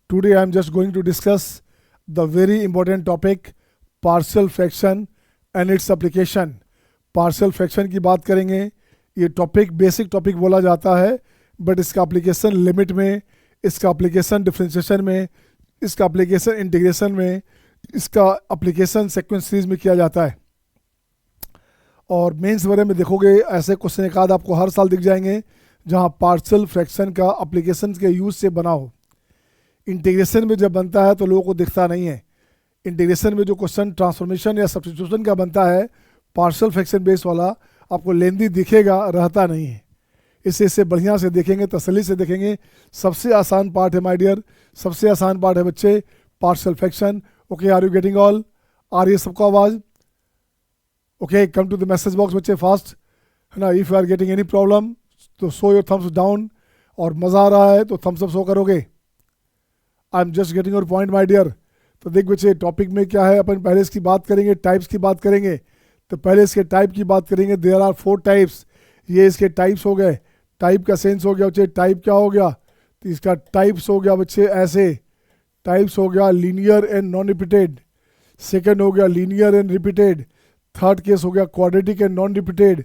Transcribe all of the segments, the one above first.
Today I am just going to discuss the very important topic partial fraction and its application. Partial fraction की बात करेंगे. ये topic basic topic बोला जाता है, बट इसका एप्लीकेशन लिमिट में, इसका एप्लीकेशन डिफरेंशिएशन में, इसका एप्लीकेशन इंटीग्रेशन में, इसका एप्लीकेशन सीक्वेंस सीरीज में किया जाता है. और मेंस वगैरह में देखोगे ऐसे क्वेश्चन एक आध आपको हर साल दिख जाएंगे जहाँ पार्शियल फ्रैक्शन का एप्लीकेशन के यूज से बना हो. इंटीग्रेशन में जब बनता है तो लोगों को दिखता नहीं है. इंटीग्रेशन में जो क्वेश्चन ट्रांसफॉर्मेशन या सब्स्टिट्यूशन का बनता है पार्शियल फ्रैक्शन बेस वाला, आपको लेंदी दिखेगा, रहता नहीं है. इससे बढ़िया से देखेंगे, तसल्ली से देखेंगे. सबसे आसान पार्ट है माय डियर, सबसे आसान पार्ट है बच्चे partial fraction. Okay, are you getting all? आ रही है सबको आवाज़? Okay, come to the message box बच्चे फास्ट, है ना. If you are getting any problem तो शो योर थम्स डाउन, और मज़ा आ रहा है तो थम्स अप शो करोगे. I am just getting your point my dear. तो देख बच्चे टॉपिक में क्या है, अपन पहले इसकी बात करेंगे, टाइप्स की बात करेंगे. तो पहले इसके टाइप की बात करेंगे. There are 4 types. ये इसके टाइप्स हो गए. टाइप का सेंस हो गया बच्चे. टाइप क्या हो गया? तो इसका टाइप्स हो गया बच्चे ऐसे. टाइप्स हो गया linear and non repeated. Second हो गया linear and repeated. Third case हो गया quadratic and non repeated.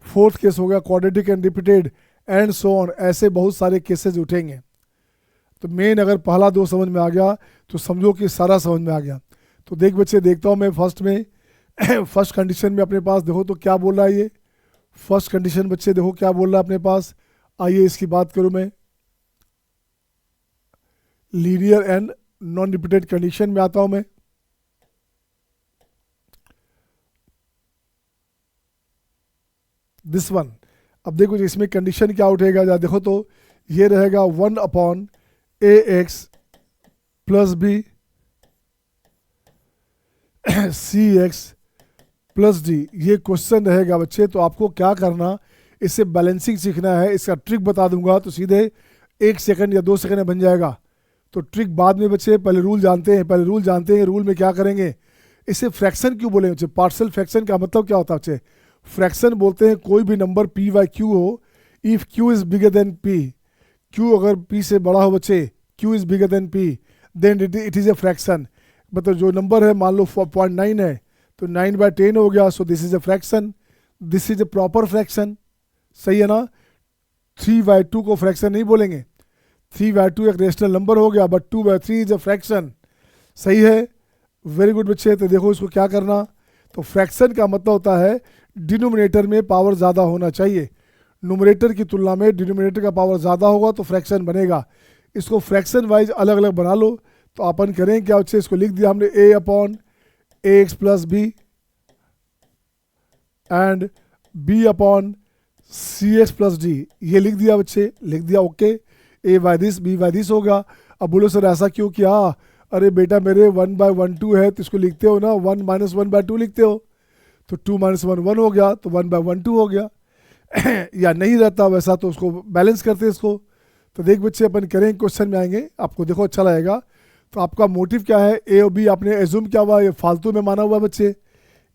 Fourth case हो गया quadratic and repeated, and so on. ऐसे बहुत सारे केसेस उठेंगे. तो मेन अगर पहला 2 समझ में आ गया तो समझो कि सारा समझ में आ गया. तो देख बच्चे, देखता हूँ मैं फर्स्ट में फर्स्ट कंडीशन में अपने पास देखो तो क्या बोल रहा है ये. फर्स्ट कंडीशन बच्चे देखो क्या बोल रहा है अपने पास. आइए इसकी बात करूँ मैं. Linear and non repeated condition में आता हूँ मैं. This one. अब देखो इसमें कंडीशन क्या उठेगा, जरा देखो तो ये रहेगा 1/ax plus B cx plus D. ये क्वेश्चन रहेगा बच्चे. तो आपको क्या करना, इससे बैलेंसिंग सीखना है. इसका ट्रिक बता दूंगा तो सीधे 1 सेकंड या 2 सेकंड में बन जाएगा. तो ट्रिक बाद में बच्चे, पहले रूल जानते हैं. रूल में क्या करेंगे, इसे फ्रैक्शन क्यों बोलेंगे बच्चे? पार्शियल फ्रैक्शन का मतलब क्या होता है बच्चे? फ्रैक्शन बोलते हैं कोई भी नंबर p बाई क्यू हो, if q is bigger than p. q अगर p से बड़ा हो बच्चे, q is bigger than p, then it is a fraction. मतलब जो नंबर है मान लो 0.9 है तो 9/10 हो गया. So this is a fraction. This is a proper fraction. सही है ना. 3/2 को फ्रैक्शन नहीं बोलेंगे. 3/2 एक रेशनल नंबर हो गया, बट 2/3 इज ए फ्रैक्शन. सही है, वेरी गुड बच्चे. तो देखो इसको क्या करना. तो फ्रैक्शन का मतलब होता है डिनोमिनेटर में पावर ज़्यादा होना चाहिए. न्यूमरेटर की तुलना में डिनोमिनेटर का पावर ज़्यादा होगा तो फ्रैक्शन बनेगा. इसको फ्रैक्शन वाइज अलग अलग बना लो. तो अपन करें क्या बच्चे, इसको लिख दिया हमने a/ax plus B and b/cx plus D. ये लिख दिया बच्चे, लिख दिया. Okay, a by this, b by this होगा. अब बोलो सर ऐसा क्यों किया? अरे बेटा मेरे 1/12 है तो इसको लिखते हो ना 1 - 1/2 लिखते हो. तो 2 - 1 1 हो गया, तो 1/12 हो गया. या नहीं रहता वैसा तो उसको बैलेंस करते इसको. तो देख बच्चे अपन करें, क्वेश्चन में आएंगे, आपको देखो अच्छा लगेगा. तो आपका मोटिव क्या है? ए और बी आपने एज्यूम क्या हुआ, ये फालतू में माना हुआ बच्चे.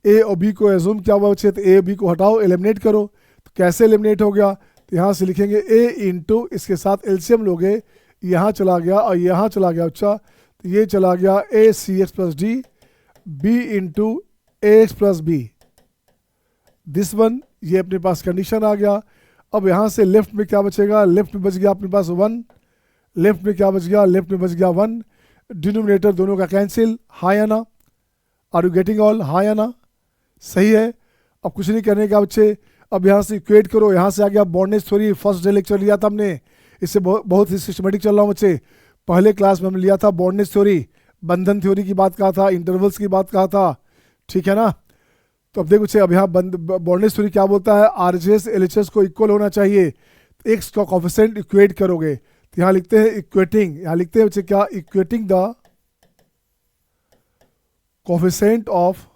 ए और बी को एज्यूम क्या हुआ बच्चे? तो ए और बी को हटाओ, एलिमिनेट करो. तो कैसे एलिमिनेट हो गया? तो यहाँ से लिखेंगे ए इंटू, इसके साथ एलसीएम लोगे, यहाँ चला गया और यहाँ चला गया. अच्छा, तो ये चला गया a/cx plus D, b into ax plus B. This one, ये अपने पास कंडीशन आ गया. अब यहाँ से लेफ्ट में क्या बचेगा? लेफ्ट में बच गया अपने पास 1. लेफ्ट में क्या बच गया? लेफ्ट में बच गया 1. डिनोमिनेटर दोनों का कैंसिल. हाँ या ना? Are you getting all? हाँ या ना? सही है. अब कुछ नहीं करने का बच्चे. अब यहाँ से इक्वेट करो. यहाँ से आ गया bondage theory. First day lecture लिया था हमने. इससे बहुत ही सिस्टमेटिक चल रहा हूँ बच्चे. पहले क्लास में हमने लिया था बॉन्डेज थ्योरी, बंधन थ्योरी की बात कहा था, इंटरवल्स की बात कहा था. ठीक है ना. तो अब देखो बच्चे, अब यहाँ बॉन्डेज थ्योरी क्या बोलता है? RHS LHS को इक्वल होना चाहिए. एक्स का कोफिशिएंट इक्वेट करोगे. तो यहाँ लिखते हैं इक्वेटिंग. यहाँ लिखते हैं बच्चे क्या? Equating the coefficient of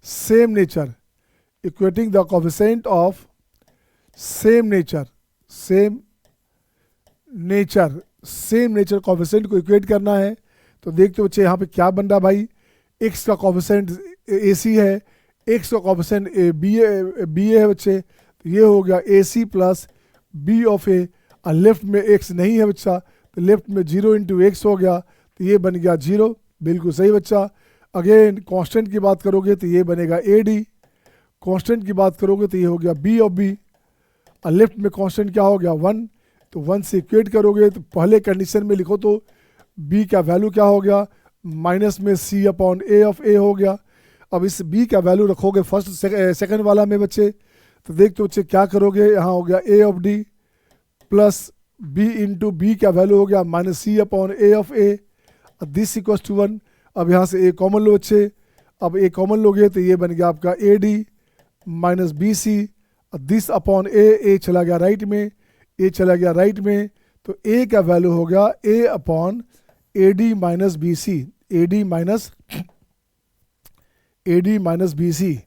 same nature. Equating the coefficient of same nature. Same nature coefficient को इक्वेट करना है. तो देखते बच्चे यहाँ पे क्या बन रहा भाई. एक्स का कोफिशिएंट AC है, एक्स का कोफिशिएंट BA है बच्चे. तो ये हो गया AC plus B of A. और लेफ्ट में एक्स नहीं है बच्चा, तो लेफ्ट में 0 इंटू एक्स हो गया, तो ये बन गया 0, बिल्कुल सही बच्चा। अगेन कांस्टेंट की बात करोगे तो ये बनेगा ए डी, कांस्टेंट की बात करोगे तो ये हो गया बी ऑफ बी, और लेफ्ट में कांस्टेंट क्या हो गया 1, तो 1 से इक्वेट करोगे तो पहले कंडीशन में लिखो तो b का वैल्यू क्या हो गया, माइनस में c अपॉन ए ऑफ ए हो गया। अब इस b का वैल्यू रखोगे फर्स्ट सेकंड वाला में बच्चे, तो देख तो बच्चे क्या करोगे, यहाँ हो गया a of d plus b into B का वैल्यू हो गया minus c upon A of A, this equals to 1। अब यहाँ से a कॉमन लो बच्चे, अब a कॉमन लोगे तो ये बन गया आपका A D minus B C, this upon A चला गया राइट में, ए चला गया राइट में, तो a का वैल्यू हो गया a upon A D minus B C, A D minus B C,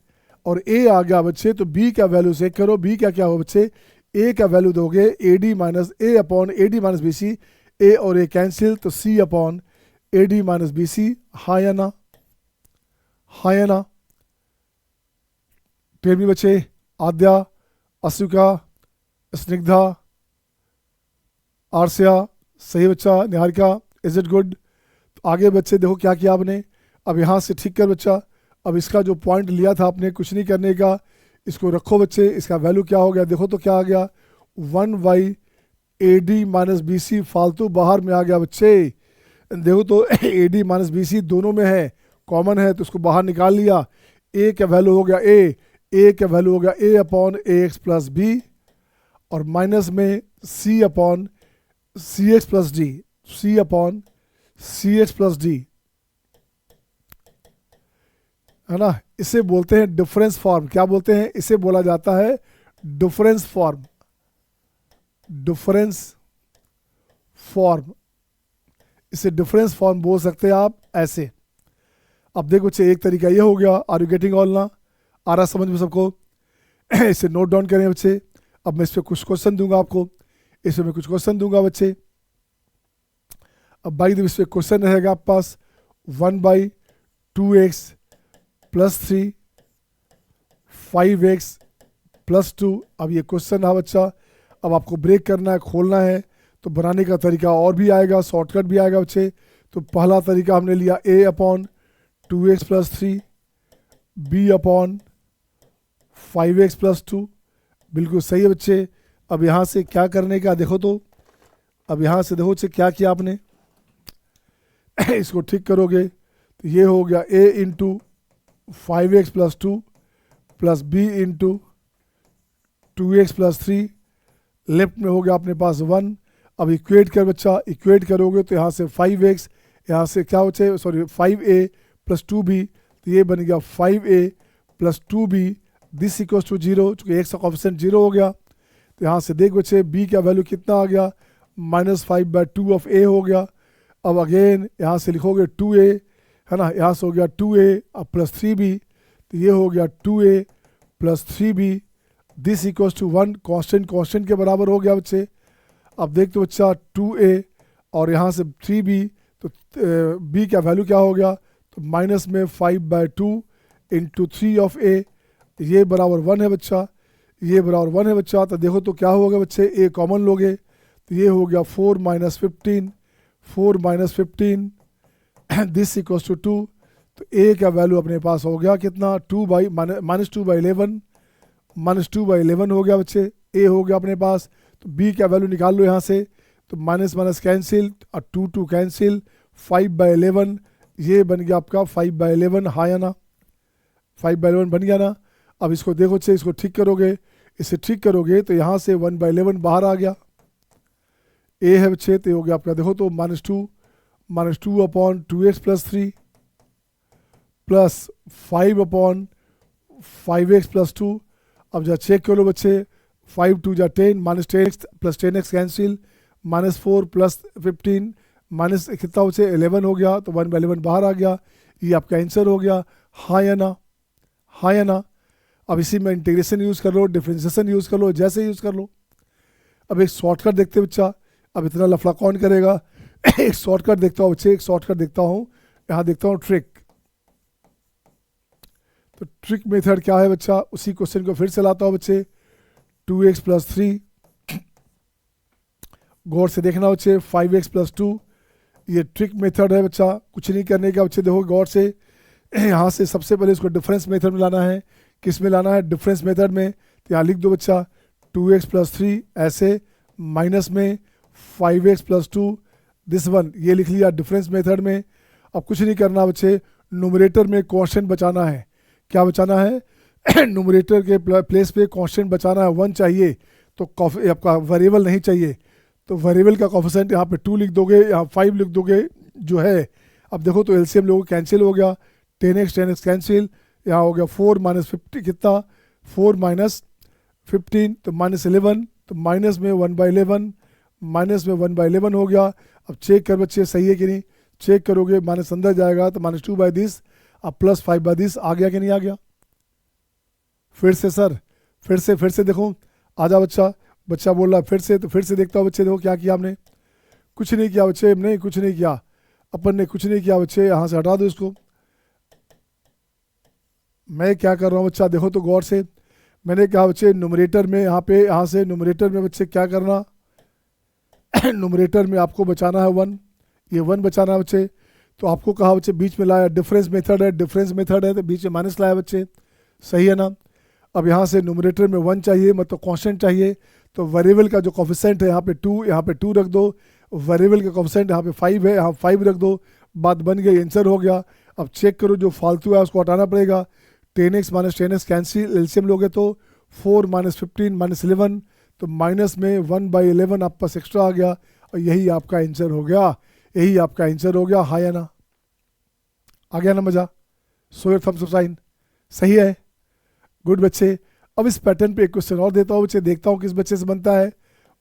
और a आ गया बच्चे, तो b का वैल्यू चेक करो, b का क्या हो बच्चे, a का वैल्यू दोगे A D minus A upon A D minus B C, A और ए कैंसिल, तो c upon A D minus B C, हाँ या ना, हाँ या ना। टेल मी बच्चे, आद्या, अशोका, स्निग्धा, आरसिया, सही बच्चा, निहारिका, इज इट गुड। तो आगे बच्चे देखो क्या किया आपने, अब यहाँ से ठीक कर बच्चा, अब इसका जो पॉइंट लिया था आपने कुछ नहीं करने का, इसको रखो बच्चे, इसका वैल्यू क्या हो गया, देखो तो क्या आ गया 1 by A D minus B C, फालतू बाहर में आ गया बच्चे, देखो तो A D minus B C दोनों में है, कॉमन है, तो उसको बाहर निकाल लिया, ए का वैल्यू हो गया ए का वैल्यू हो गया ए अपॉन ए एक्स प्लस बी, और माइनस में सी अपॉन सी एक्स प्लस डी, सी अपॉन सी एक्स प्लस डी, है ना। इसे बोलते हैं डिफरेंस फॉर्म, क्या बोलते हैं, इसे बोला जाता है डिफरेंस फॉर्म, डिफरेंस फॉर्म, इसे डिफरेंस फॉर्म बोल सकते हैं आप ऐसे। अब देखो बच्चे एक तरीका ये हो गया, आर यू गेटिंग ऑल ना, आ रहा समझ में सबको, इसे नोट डाउन करें बच्चे। अब मैं इस पर कुछ क्वेश्चन दूंगा आपको, इसमें मैं कुछ क्वेश्चन दूंगा बच्चे। अब बाई द इस पर क्वेश्चन रहेगा आपके पास 1 by 2x plus 3 5x plus 2। अब ये क्वेश्चन है बच्चा, अब आपको ब्रेक करना है, खोलना है, तो बनाने का तरीका और भी आएगा, शॉर्टकट भी आएगा बच्चे। तो पहला तरीका हमने लिया a upon 2x plus 3 b upon 5x plus 2, बिल्कुल सही है बच्चे। अब यहाँ से क्या करने का देखो तो, अब यहाँ से देखो बच्चे क्या किया आपने, इसको ठीक करोगे तो ये हो गया a into 5x plus 2 plus b into 2x plus 3, left में हो गया अपने पास 1। अब इक्वेट कर बच्चा, इक्वेट करोगे तो यहाँ से 5x, यहाँ से क्या बच्चे, सॉरी 5a प्लस 2b, तो ये बन गया 5a plus 2b, this equals to 0, चूँकि x का कोफिशिएंट 0 हो गया। तो यहाँ से देख बच्चे b का वैल्यू कितना आ गया, -5/2 ऑफ a हो गया। अब अगेन यहाँ से लिखोगे 2a, है ना, यहाँ से हो गया 2a अब प्लस 3b, तो ये हो गया 2a plus 3b, this equals to 1, constant constant के बराबर हो गया बच्चे। अब देख तो बच्चा 2a और यहाँ से 3b, तो b का वैल्यू क्या हो गया, तो माइनस में 5/2 इंटू 3 ऑफ a, ये बराबर 1 है बच्चा, ये बराबर 1 है बच्चा। तो देखो तो क्या होगा बच्चे, a कॉमन लोगे तो ये हो गया 4 minus 15, 4 minus 15 this equals to 2, तो a का वैल्यू अपने पास हो गया कितना, 2 बाई माइनस 2/11, माइनस 2/11 हो गया बच्चे, a हो गया अपने पास। तो b का वैल्यू निकाल लो यहाँ से, तो माइनस माइनस कैंसिल और 2 कैंसिल, 5/11, ये बन गया आपका 5/11, हाँ या ना, 5/11 बन गया ना। अब इसको देखो बच्चे, इसको ठीक करोगे, इसे ठीक करोगे तो यहाँ से 1/11 बाहर आ गया, a है बच्चे, तो हो गया आपका देखो तो -2 upon 2x plus 3 plus 5 upon 5x plus 2। अब जब चेक करो बच्चे, 5 2 जा 10, minus 10x plus 10x cancel, -4 plus 15 minus कितना बच्चे 11 हो गया, तो 1/11 बाहर आ गया, ये आपका आंसर हो गया, हाँ या ना, हाँ या ना। अब इसी में इंटीग्रेशन यूज़ कर लो, डिफरेंशिएशन यूज़ कर लो, जैसे यूज़ कर लो। अब एक शॉर्टकट देखते बच्चा, अब इतना लफड़ा कौन करेगा एक शॉर्टकट देखता हूँ बच्चे, एक शॉर्टकट देखता हूँ, यहाँ देखता हूँ ट्रिक। तो ट्रिक मेथड क्या है बच्चा, उसी क्वेश्चन को फिर से लाता हूँ बच्चे, 2x प्लस 3 गौर से देखना बच्चे 5x+2 ये ट्रिक मेथड है बच्चा, कुछ नहीं करने का बच्चे। देखो गौर से यहाँ से सबसे पहले इसको डिफरेंस मेथड में लाना है। किस में लाना है? डिफरेंस मेथड में। तो यहाँ लिख दो बच्चा 2x+3 ऐसे, माइनस में 5x+2 दिस वन, ये लिख लिया डिफरेंस मेथड में। अब कुछ नहीं करना बच्चे, न्यूमरेटर में कांस्टेंट बचाना है। क्या बचाना है? न्यूमरेटर के प्लेस पे कांस्टेंट बचाना है, 1 चाहिए, तो आपका वेरिएबल नहीं चाहिए। तो वेरिएबल का कोफिशिएंट यहाँ पे 2 लिख दोगे, यहाँ 5 लिख दोगे जो है। अब देखो तो एलसीएम लोगों कैंसिल हो गया, 10x कैंसिल, यहाँ हो गया 4 - 50 कितना, 4 - 15 तो -11, तो माइनस में 1/11, माइनस में 1/11 हो गया। अब चेक कर बच्चे सही है कि नहीं, चेक करोगे, माइनस अंदर जाएगा तो -2/10, अब +5/10 आ गया कि नहीं आ गया? फिर से सर, फिर से देखो, आजा बच्चा, बच्चा बोल रहा फिर से, तो फिर से देखता हूँ बच्चे। देखो क्या किया हमने, कुछ नहीं किया बच्चे, नहीं कुछ नहीं किया, अपन ने कुछ नहीं किया बच्चे। यहाँ से हटा दो इसको। मैं क्या कर रहा हूँ बच्चा, देखो तो गौर से, मैंने कहा बच्चे न्यूमरेटर में, यहाँ पे, यहाँ से न्यूमरेटर में बच्चे क्या करना, न्यूमरेटर में आपको बचाना है 1, ये 1 बचाना है बच्चे। तो आपको कहा बच्चे बीच में लाया, डिफरेंस मेथड है, डिफरेंस मेथड है तो बीच में माइनस लाया बच्चे, सही है ना। अब यहाँ से न्यूमरेटर में 1 चाहिए, मतलब कांस्टेंट चाहिए, तो वेरिएबल का जो कोफिशिएंट है यहाँ पे 2, यहाँ पे 2 रख दो। वेरिएबल का कोफिशिएंट यहाँ पे 5 है, यहाँ 5 रख दो, बात बन गई, आंसर हो गया। अब चेक करो जो फालतू है उसको हटाना पड़ेगा। 10x - 10x कैंसिल, एलसीएम लोगे तो 4 - 15 - 11, तो माइनस में 1/11 आप पास एक्स्ट्रा आ गया, और यही आपका आंसर हो गया, यही आपका आंसर हो गया। हाँ या ना? आ गया ना मजा? Show your thumbs up sign, सही है, गुड बच्चे। अब इस पैटर्न पे एक क्वेश्चन और देता हूँ बच्चे, देखता हूँ किस बच्चे से बनता है।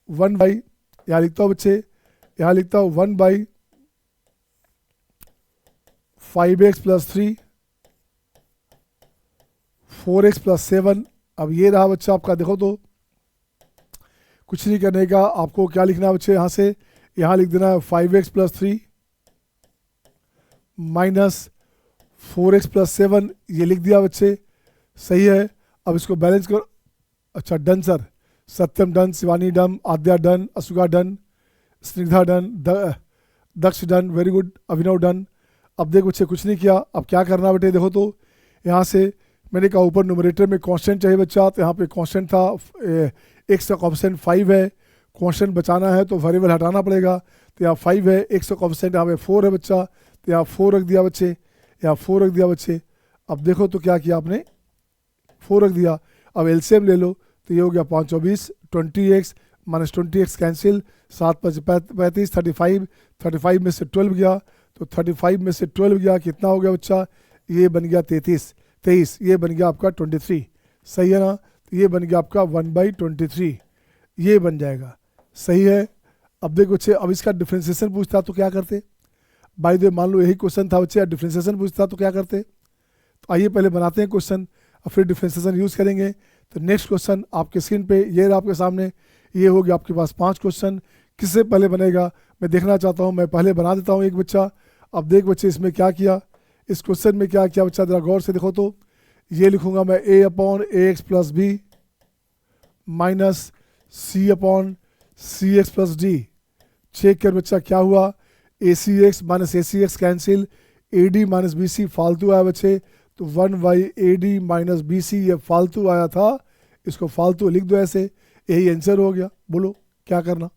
1 बाई, यहाँ लिखता हूँ बच्चे, यहाँ लिखता हूँ 1/5x+3 4x+7। अब ये रहा बच्चा आपका, देखो तो कुछ नहीं करने का, आपको क्या लिखना है बच्चे, यहाँ से यहाँ लिख देना है 5x+3 -4x+7, ये लिख दिया बच्चे, सही है। अब इसको बैलेंस करो। अच्छा डन सर, सत्यम done, Shivani done, Aadya done, असुगा done, Snigdha done, Daksh done, very good, अभिनव डन। अब देखो बच्चे कुछ नहीं किया, अब क्या करना बेटे, देखो तो यहाँ से मैंने कहा ऊपर न्यूमरेटर में कांस्टेंट चाहिए बच्चा, तो यहाँ पे कांस्टेंट था, x का कोफिशिएंट 5 है, कांस्टेंट बचाना है तो वेरिएबल हटाना पड़ेगा। तो यहाँ 5 है, x का कोफिशिएंट यहाँ पे 4 है बच्चा, तो यहाँ 4 रख दिया बच्चे, यहाँ 4 रख दिया बच्चे। अब देखो तो क्या किया आपने, 4 रख दिया। अब एलसीएम ले लो, तो ये हो गया 5 × 24, 20x - 20x कैंसिल, 7 × 5 = 35, 35 में से 12 गया, तो 35 में से 12 गया, कितना हो गया बच्चा, ये बन गया 23, ये बन गया आपका 23, सही है ना। तो ये बन गया आपका 1/23, ये बन जाएगा, सही है। अब देखो बच्चे, अब इसका डिफ्रेंसिएशन पूछता तो क्या करते, बाय द वे मान लो यही क्वेश्चन था बच्चे, डिफ्रेंसिएशन पूछता तो क्या करते। तो आइए पहले बनाते हैं क्वेश्चन, और फिर डिफ्रेंसिएशन यूज़ करेंगे। तो नेक्स्ट क्वेश्चन आपके स्क्रीन पे ये रहा आपके सामने, ये हो गया आपके पास 5 क्वेश्चन। किससे पहले बनेगा मैं देखना चाहता हूँ, मैं पहले बना देता हूँ एक बच्चा। अब देख बच्चे इसमें क्या किया, इस क्वेश्चन में क्या किया बच्चा, जरा गौर से देखो तो। ये लिखूंगा मैं a/ax+b माइनस c/cx+d। चेक कर बच्चा क्या हुआ, acx - acx cancel, ad - bc फालतू आया बच्चे, तो 1/ad - bc ये फालतू आया था, इसको फालतू लिख दो ऐसे, यही आंसर हो गया। बोलो क्या करना,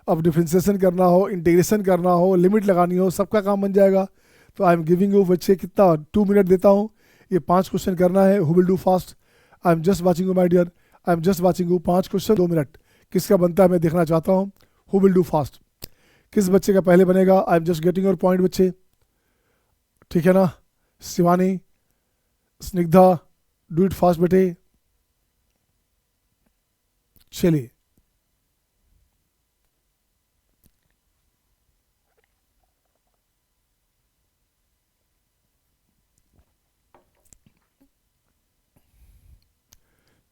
अब डिफ्रेंसिएशन करना हो, इंटीग्रेशन करना हो, लिमिट लगानी हो, सबका काम बन जाएगा। तो आई एम गिविंग यू बच्चे कितना 2 मिनट देता हूँ, ये 5 क्वेश्चन करना है। Who will do fast, I am just watching you my dear, I am just watching you. 5 question 2 minute, किसका बनता है मैं देखना चाहता हूँ। हु विल डू फास्ट, किस बच्चे का पहले बनेगा। आई am just getting your point बच्चे, ठीक है ना। Shivani, Snigdha, do it fast बेटे, चलिए।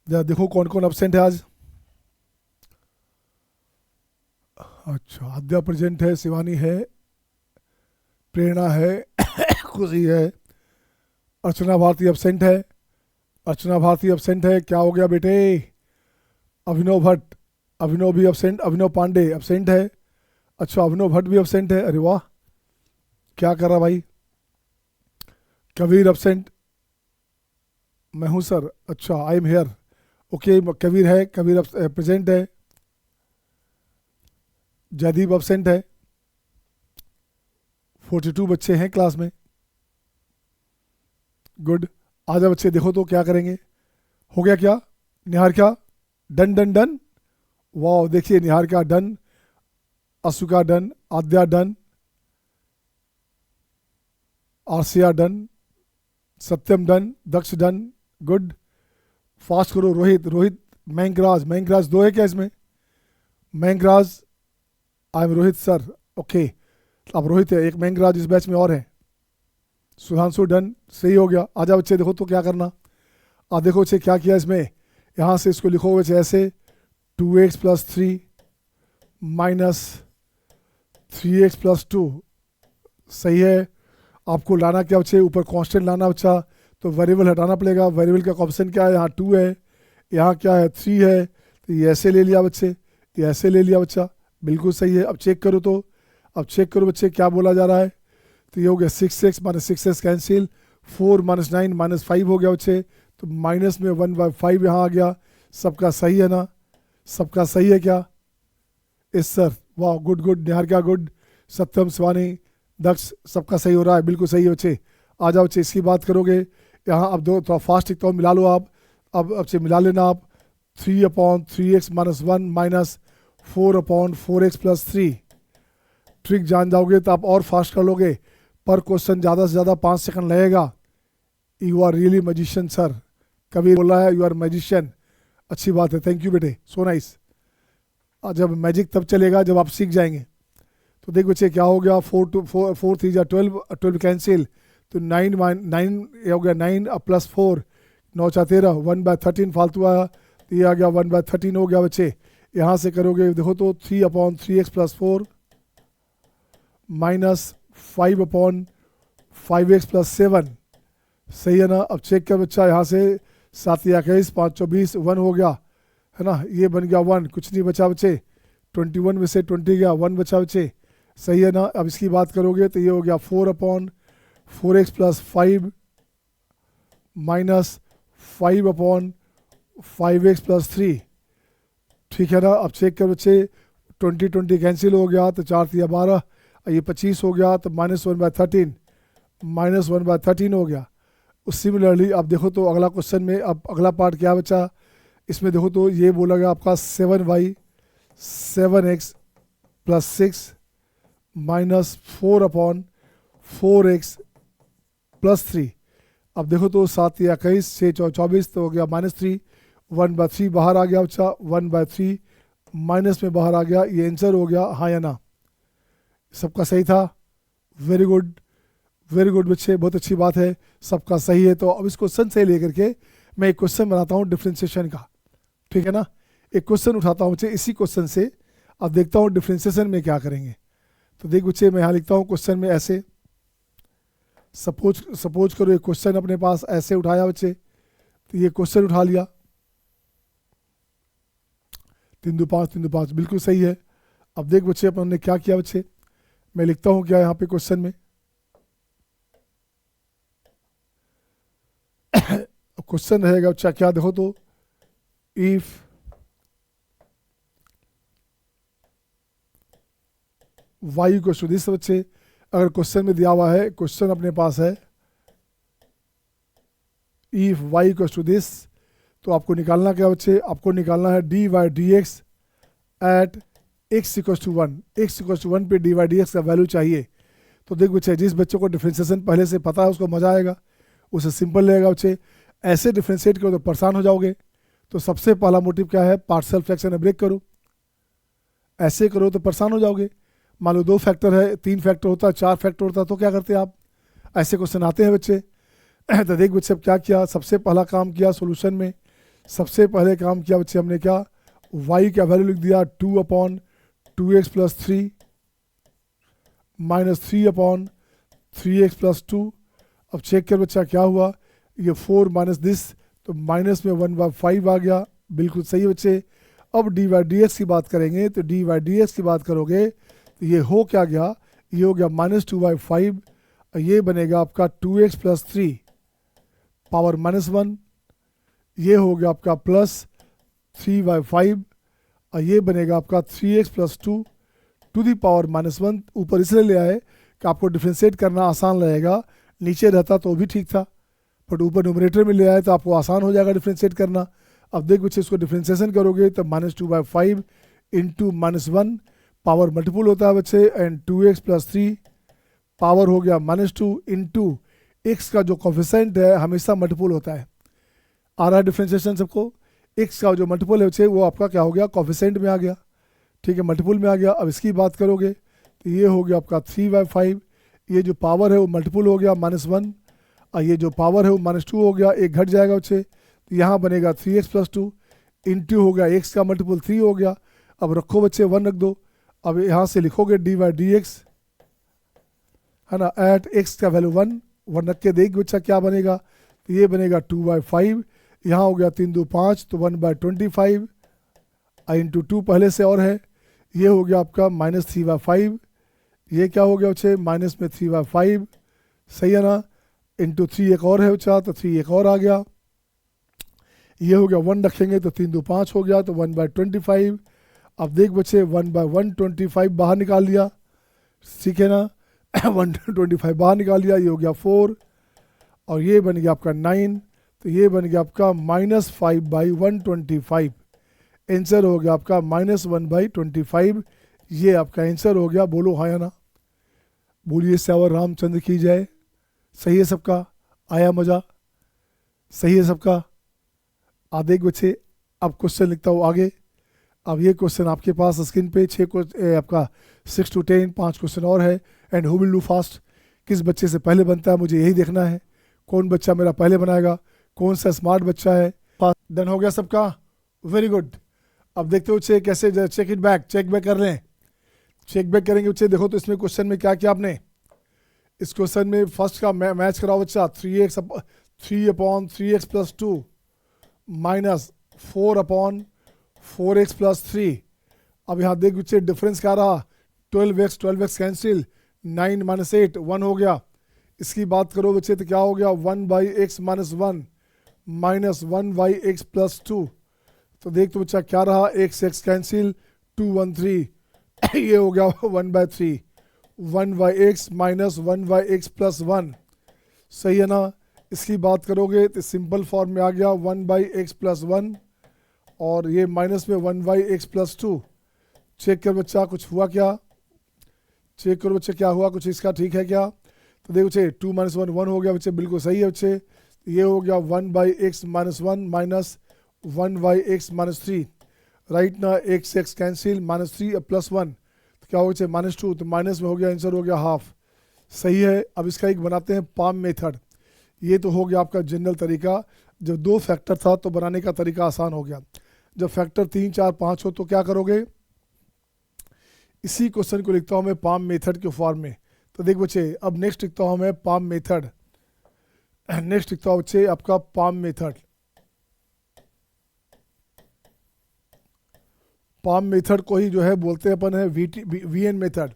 जरा देखो कौन कौन एब्सेंट है आज। अच्छा आद्या प्रेजेंट है, शिवानी है, प्रेरणा है, खुशी है, अर्चना भारती एब्सेंट है, अर्चना भारती एब्सेंट है। क्या हो गया बेटे, अभिनव भट्ट अभिनव भी एब्सेंट, अभिनव पांडे एब्सेंट है। अच्छा अभिनव भट्ट भी एब्सेंट है, अरे वाह क्या कर रहा भाई। कबीर एब्सेंट, मैं हूँ सर, अच्छा I am here, okay Kabir है, कबीर प्रेजेंट है। जयदीप एब्सेंट है। 42 बच्चे हैं क्लास में, गुड। आजा बच्चे देखो तो क्या करेंगे, हो गया क्या निहार क्या, डन डन डन, वाह देखिए निहार का done, Asuka done, Aadya done, Arsiya done, Satyam done, Daksh done, good. Fast करो रोहित, रोहित मैंगराज, मैंगराज 2 है क्या इसमें, Mangraj, I am Rohit sir, okay अब रोहित है, एक मैंगराज इस बैच में और है। सुधांशु डन, सही हो गया। आजा बच्चे देखो तो क्या करना, देखो बच्चे क्या किया इसमें, यहाँ से इसको लिखो बच्चे ऐसे 2x + 3 माइनस 3x + 2, सही है। आपको लाना क्या बच्चे, ऊपर कांस्टेंट लाना बच्चा, तो वेरिएबल हटाना पड़ेगा। वेरिएबल का ऑप्शन क्या है, यहाँ 2 है, यहाँ क्या है 3 है, तो ये ऐसे ले लिया बच्चे, ये ऐसे ले लिया बच्चा, बिल्कुल सही है। अब चेक करो तो, अब चेक करो बच्चे क्या बोला जा रहा है, तो ये हो गया 6x - 6x कैंसिल, 4 - 9 - 5 हो गया बच्चे, तो माइनस में 1/5 यहाँ आ गया। सबका सही है ना, सबका सही है क्या, इस सर, वाह गुड गुड, निहार क्या गुड, सत्यम शिवानी दक्ष, सबका सही हो रहा है, बिल्कुल सही है बच्चे। आ जाओ बच्चे इसकी बात करोगे, यहाँ अब दो थोड़ा फास्ट लिखता हूँ, मिला लो आप, अब बच्चे मिला लेना आप, 3/3x - 1 माइनस 4/4x + 3। ट्रिक जान जाओगे तो आप और फास्ट कर लोगे, पर क्वेश्चन ज़्यादा से ज़्यादा 5 सेकंड लगेगा। You are really magician sir, कभी बोला है यू आर मैजिशियन, अच्छी बात है, थैंक यू बेटे, सो नाइस। जब मैजिक तब चलेगा जब आप सीख जाएंगे। तो देख बच्चे क्या हो गया, 4 3 = 12, 12 कैंसिल, तो 9 हो गया, 9 + 4 9 × 13, 1/13 फालतू आया, तो ये आ गया 1/13 हो गया बच्चे। यहाँ से करोगे देखो तो 3/3x + 4 माइनस 5/5x + 7, सही है ना। अब चेक कर बच्चा, यहाँ से 7 × 21 5 × 24 1 हो गया है ना, ये बन गया 1, कुछ नहीं बचा बच्चे, 21 में से 20 गया, 1 बचा बच्चे, सही है ना। अब इसकी बात करोगे तो ये हो गया 4/4x + 5 माइनस 5/5x + 3, ठीक है ना। अब चेक कर बच्चे, 20 20 कैंसिल हो गया, तो 4 × 12, ये 25 हो गया, तो -1/13 हो गया। सिमिलरली अब देखो तो अगला क्वेश्चन में, अब अगला पार्ट क्या बचा, इसमें देखो तो ये बोला गया आपका 7x + 6 माइनस 4/4x + 3। अब देखो तो 7 × 21 6 × 24, तो हो गया -3, 1/3 बाहर आ गया बच्चा, 1/3 माइनस में बाहर आ गया, ये आंसर हो गया, हाँ या ना, सबका सही था, वेरी गुड वेरी गुड बच्चे, बहुत अच्छी बात है, सबका सही है। तो अब इस क्वेश्चन से लेकर के मैं एक क्वेश्चन बनाता हूँ डिफ्रेंशिएशन का, ठीक है ना। एक क्वेश्चन उठाता हूँ बच्चे, इसी क्वेश्चन से अब देखता हूँ डिफ्रेंशिएशन में क्या करेंगे। तो देख बच्चे मैं यहाँ लिखता हूँ क्वेश्चन में ऐसे, सपोज करो एक क्वेश्चन अपने पास ऐसे उठाया बच्चे, तो ये क्वेश्चन उठा लिया, 3 2 5 3 2 5 बिल्कुल सही है। अब देख बच्चे अपन ने क्या किया बच्चे, मैं लिखता हूँ क्या यहाँ पे क्वेश्चन में, क्वेश्चन रहेगा बच्चा क्या, देखो तो इफ y = दिस, बच्चे अगर क्वेश्चन में दिया हुआ है, क्वेश्चन अपने पास है इफ y = दिस, तो आपको निकालना क्या बच्चे, आपको निकालना है dy/dx एट x = 1, x = 1 पे dy/dx का वैल्यू चाहिए। तो देख बच्चे, जिस बच्चे को डिफ्रेंशिएशन पहले से पता है उसको मजा आएगा, उसे सिंपल लगेगा बच्चे। ऐसे डिफ्रेंशिएट करो तो परेशान हो जाओगे। तो सबसे पहला मोटिव क्या है, पार्शियल फ्रैक्शन में ब्रेक करो, ऐसे करो तो परेशान हो जाओगे। मान लो 2 फैक्टर है, 3 फैक्टर होता, 4 फैक्टर होता, तो क्या करते आप, ऐसे क्वेश्चन आते हैं बच्चे। तो देख बच्चे क्या किया, सबसे पहला काम किया सोल्यूशन में, सबसे पहले काम किया बच्चे हमने क्या, y का वैल्यू लिख दिया 2/2x + 3 माइनस 3/3x + 2। अब चेक कर बच्चा क्या हुआ, ये 4 माइनस दिस, तो माइनस में 1/5 आ गया, बिल्कुल सही बच्चे। अब डी वाई डी एक्स की बात करेंगे तो डी वाई डी एक्स की बात करोगे तो ये हो क्या गया, ये हो गया -2/5, ये बनेगा आपका 2x + 3 पावर -1, ये हो गया आपका +3/5 और ये बनेगा आपका 3x + 2 टू दी पावर -1। ऊपर इसलिए ले आए कि आपको डिफ्रेंशिएट करना आसान रहेगा, नीचे रहता तो भी ठीक था, बट ऊपर न्यूमरेटर में ले आए तो आपको आसान हो जाएगा डिफ्रेंशिएट करना। अब देख बच्चे इसको डिफ्रेंशिएशन करोगे तो -2/5 इंटू -1 पावर मल्टीपुल होता है बच्चे, एंड 2x + 3 पावर हो गया -2 इंटू एक्स का जो कोफिशिएंट है हमेशा मल्टीपुल होता है। आ रहा है डिफ्रेंशिएशन सबको, एक्स का जो मल्टीपुल है बच्चे वो आपका क्या हो गया, कोफिशिएंट में आ गया, ठीक है, मल्टीपुल में आ गया। अब इसकी बात करोगे तो ये हो गया आपका 3/5, ये जो पावर है वो मल्टीपुल हो गया -1 और ये जो पावर है वो -2 हो गया, एक घट जाएगा बच्चे, तो यहाँ बनेगा 3x + 2 इंटू हो गया एक्स का मल्टीपुल 3 हो गया। अब रखो बच्चे 1 रख दो, अब यहाँ से लिखोगे डी वाई डी एक्स है ना, एट एक्स का वैल्यू 1 रख के देख बच्चा क्या बनेगा, तो ये बनेगा 2/5, यहाँ हो गया 3 2 5 तो 1/25 इंटू 2 पहले से और है, ये हो गया आपका -3/5, ये क्या हो गया बच्चे माइनस में 3/5, सही है ना, इंटू 3 एक और है बच्चा तो 3 एक और आ गया, ये हो गया 1 रखेंगे तो 3 2 5 हो गया तो 1/25। अब देख बच्चे 1/125 बाहर निकाल लिया, ठीक है ना 125 बाहर निकाल लिया, ये हो गया 4 और ये बन गया आपका 9, तो ये बन गया आपका -5/125। आंसर हो गया आपका -1/25, ये आपका आंसर हो गया। बोलो हाँ या ना, बोलिए श्यावर रामचंद्र की जय। सही है सबका, आया मज़ा, सही है सबका। आधे बच्चे अब क्वेश्चन लिखता हूँ आगे। अब ये क्वेश्चन आपके पास स्क्रीन पे 6 आपका 6 to 10 5 क्वेश्चन और है। And who will do fast, किस बच्चे से पहले बनता है मुझे यही देखना है, कौन बच्चा मेरा पहले बनाएगा, कौन सा स्मार्ट बच्चा है। डन हो गया सबका, वेरी गुड। अब देखते हो बच्चे कैसे check it back, check back कर लें, चेक बैक करेंगे बच्चे। देखो तो इसमें क्वेश्चन में क्या किया आपने, इस क्वेश्चन में फर्स्ट का मैच कराओ बच्चा, 3x + 2 माइनस 4/4x + 3। अब यहाँ देख बच्चे डिफरेंस क्या रहा, 12x कैंसिल, 9 - 8 1 हो गया। इसकी बात करो बच्चे तो क्या हो गया 1/x - 1 माइनस 1/x + 2। तो देख तो बच्चा क्या रहा, x कैंसिल 2 1 3 ये हो गया 1/3, 1/x माइनस 1/x + 1, सही है ना। इसकी बात करोगे तो सिंपल फॉर्म में आ गया 1/x + 1 और ये माइनस में 1/x + 2। चेक कर बच्चा कुछ हुआ क्या, चेक करो बच्चे क्या हुआ, कुछ इसका ठीक है क्या। तो देखो बच्चे 2 - 1 1 हो गया बच्चे, बिल्कुल सही है बच्चे। ये हो गया 1/x - 1 माइनस 1/x - 3, राइट ना, x कैंसिल -3 + 1 तो क्या हो बच्चे -2, तो माइनस में हो गया, आंसर हो गया हाफ, सही है। अब इसका एक बनाते हैं पाम मेथड। ये तो हो गया आपका जनरल तरीका, जब 2 फैक्टर था तो बनाने का तरीका आसान हो गया। जब फैक्टर 3 4 5 हो तो क्या करोगे, इसी क्वेश्चन को लिखता हूँ मैं पाम मेथड के फॉर्म में। तो देख बच्चे अब नेक्स्ट लिखता हूँ मैं पाम मेथड, नेक्स्ट लिखता हूँ बच्चे आपका पाम मेथड। पाम मेथड को ही जो है बोलते हैं अपन है वीएन मेथड,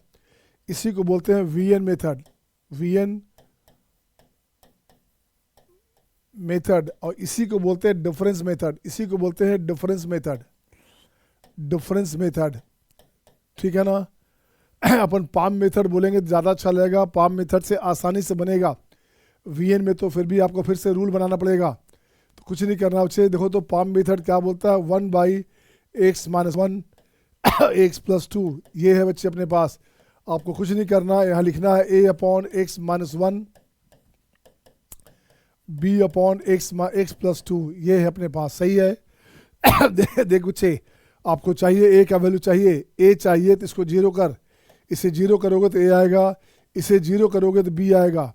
इसी को बोलते हैं वीएन मेथड, वीएन मेथड, और इसी को बोलते हैं डिफरेंस मेथड, इसी को बोलते हैं डिफरेंस मेथड, डिफरेंस मेथड, ठीक है ना। अपन पाम मेथड बोलेंगे तो ज़्यादा अच्छा लगेगा, पाम मेथड से आसानी से बनेगा। वीएन में तो फिर भी आपको फिर से रूल बनाना पड़ेगा, तो कुछ नहीं करना बच्चे। देखो तो पाम मेथड क्या बोलता है, 1/x - 1 x + 2, ये है बच्चे अपने पास। आपको कुछ नहीं करना, यहाँ लिखना है a/x - 1 b/x + 2, ये है अपने पास, सही है। देख बच्चे आपको चाहिए a का वैल्यू चाहिए, a चाहिए तो इसको 0 कर, इसे 0 करोगे तो a आएगा, इसे 0 करोगे तो b आएगा,